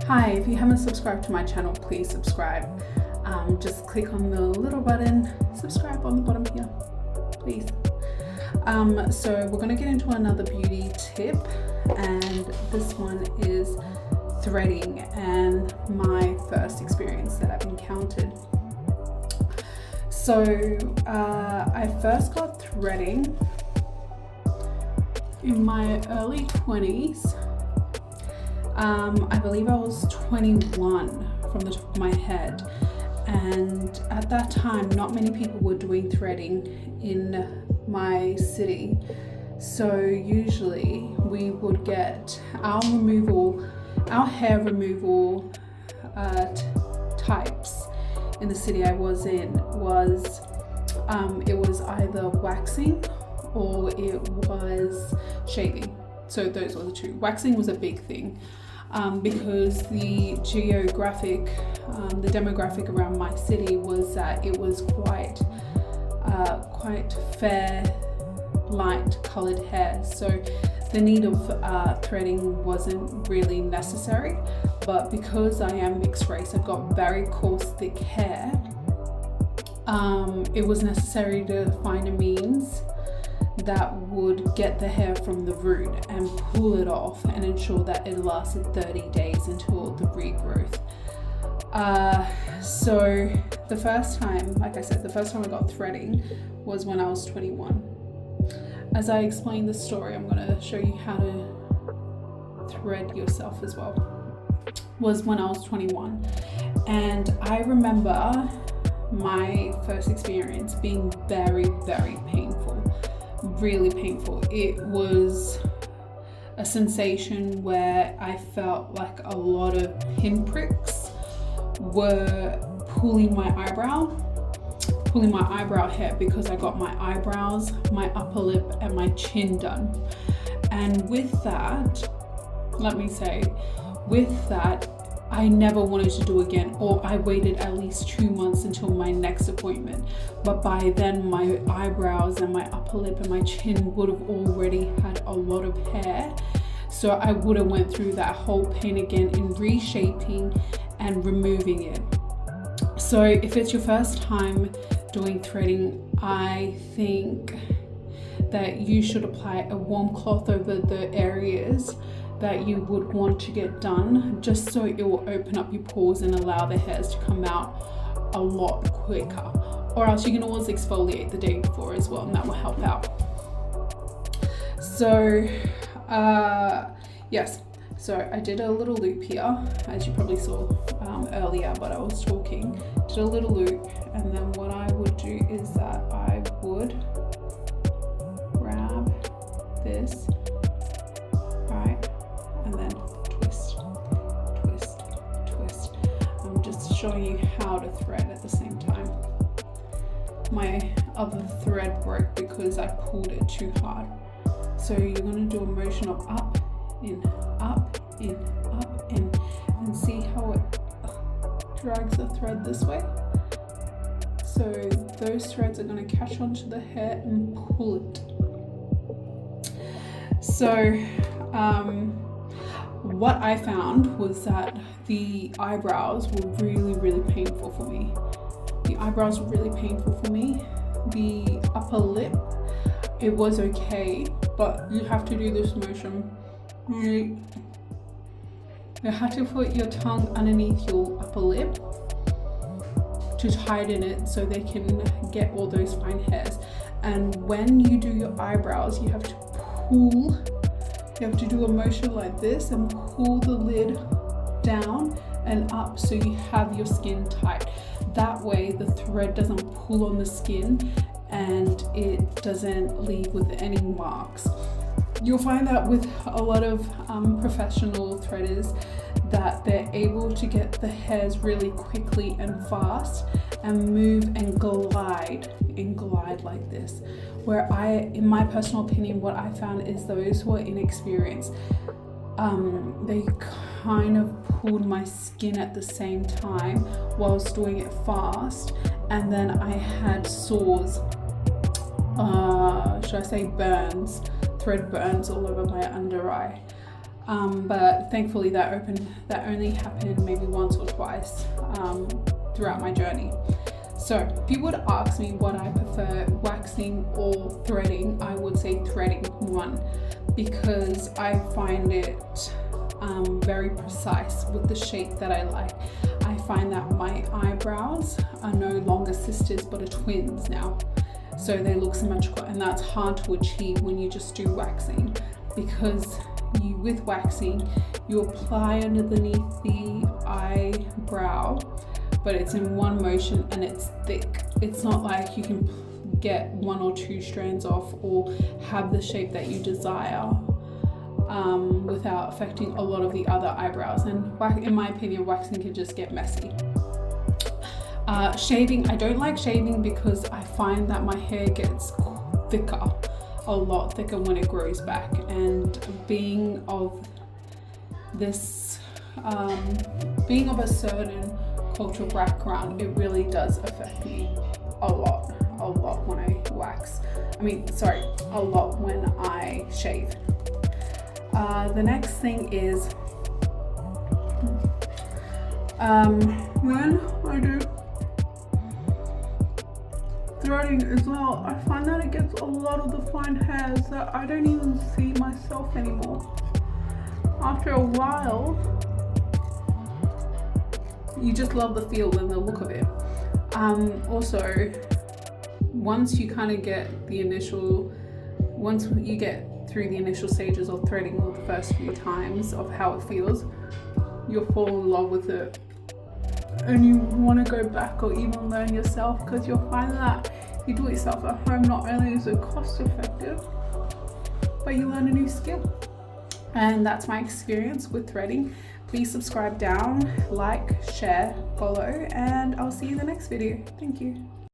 Hi, if you haven't subscribed to my channel, please subscribe. Just click on the little button, subscribe on the bottom here, please. So we're going to get into another beauty tip, and this one is threading and my first experience that I've encountered. So I first got threading in my early 20s. I believe I was 21 from the top of my head, and at that time not many people were doing threading in my city, so usually we would get our hair removal types in the city I was in was it was either waxing or it was shaving. So those were the two. Waxing was a big thing because the demographic around my city was that it was quite fair, light colored hair. So the need of threading wasn't really necessary. But because I am mixed race, I've got very coarse, thick hair. It was necessary to find a means that would get the hair from the root and pull it off and ensure that it lasted 30 days until the regrowth. So the first time, like I said, the first time I got threading was when I was 21. As I explain the story, I'm going to show you how to thread yourself as well. Was when I was 21, and I remember my first experience being very, very painful. Really painful. It was a sensation where I felt like a lot of pinpricks were pulling my eyebrow hair, because I got my eyebrows, my upper lip and my chin done. And with that, I never wanted to do again, or I waited at least 2 months until my next appointment. But by then my eyebrows and my upper lip and my chin would have already had a lot of hair. So I would have went through that whole pain again in reshaping and removing it. So if it's your first time doing threading, I think that you should apply a warm cloth over the areas that you would want to get done, just so it will open up your pores and allow the hairs to come out a lot quicker. Or else you can always exfoliate the day before as well, and that will help out. So yes, so I did a little loop here, as you probably saw earlier, but I was talking, did a little loop, and then what I would do is that I would grab this, right, and then twist. I'm just showing you how to thread at the same time. My other thread broke because I pulled it too hard. So you're going to do a motion of up, in, and see how it drags the thread this way. So those threads are going to catch onto the hair and pull it. So what I found was that the eyebrows were really, really painful for me. The upper lip, it was okay, but you have to do this motion. You have to put your tongue underneath your upper lip to tighten it so they can get all those fine hairs. And when you do your eyebrows, you have to pull. You have to do a motion like this and pull the lid down and up so you have your skin tight. That way the thread doesn't pull on the skin and it doesn't leave with any marks. You'll find that with a lot of professional threaders that they're able to get the hairs really quickly and fast and move and glide like this. Where in my personal opinion, what I found is those who are inexperienced, they kind of pulled my skin at the same time whilst doing it fast, and then I had sores, should I say burns, thread burns all over my under eye. But thankfully that only happened maybe once or twice throughout my journey. So if you would ask me what I prefer, waxing or threading, I would say threading. One, because I find it very precise with the shape that I like. I find that my eyebrows are no longer sisters but are twins now, so they look symmetrical, and that's hard to achieve when you just do waxing, because with waxing you apply underneath the eyebrow, but it's in one motion and it's thick. It's not like you can get one or two strands off or have the shape that you desire without affecting a lot of the other eyebrows. And in my opinion, waxing can just get messy. Shaving, I don't like shaving because I find that my hair gets thicker, a lot thicker when it grows back, and being of a certain cultural background, it really does affect me a lot when I wax. A lot when I shave. The next thing is when I do threading as well, I find that it gets a lot of the fine hairs that I don't even see myself anymore. After a while, you just love the feel and the look of it. Also, once you get through the initial stages of threading, or the first few times of how it feels, you'll fall in love with it and you want to go back or even learn yourself, because you'll find that you do it yourself at home, not only is it cost effective, but you learn a new skill. And that's my experience with threading. Please subscribe down, like, share, follow, and I'll see you in the next video. Thank you.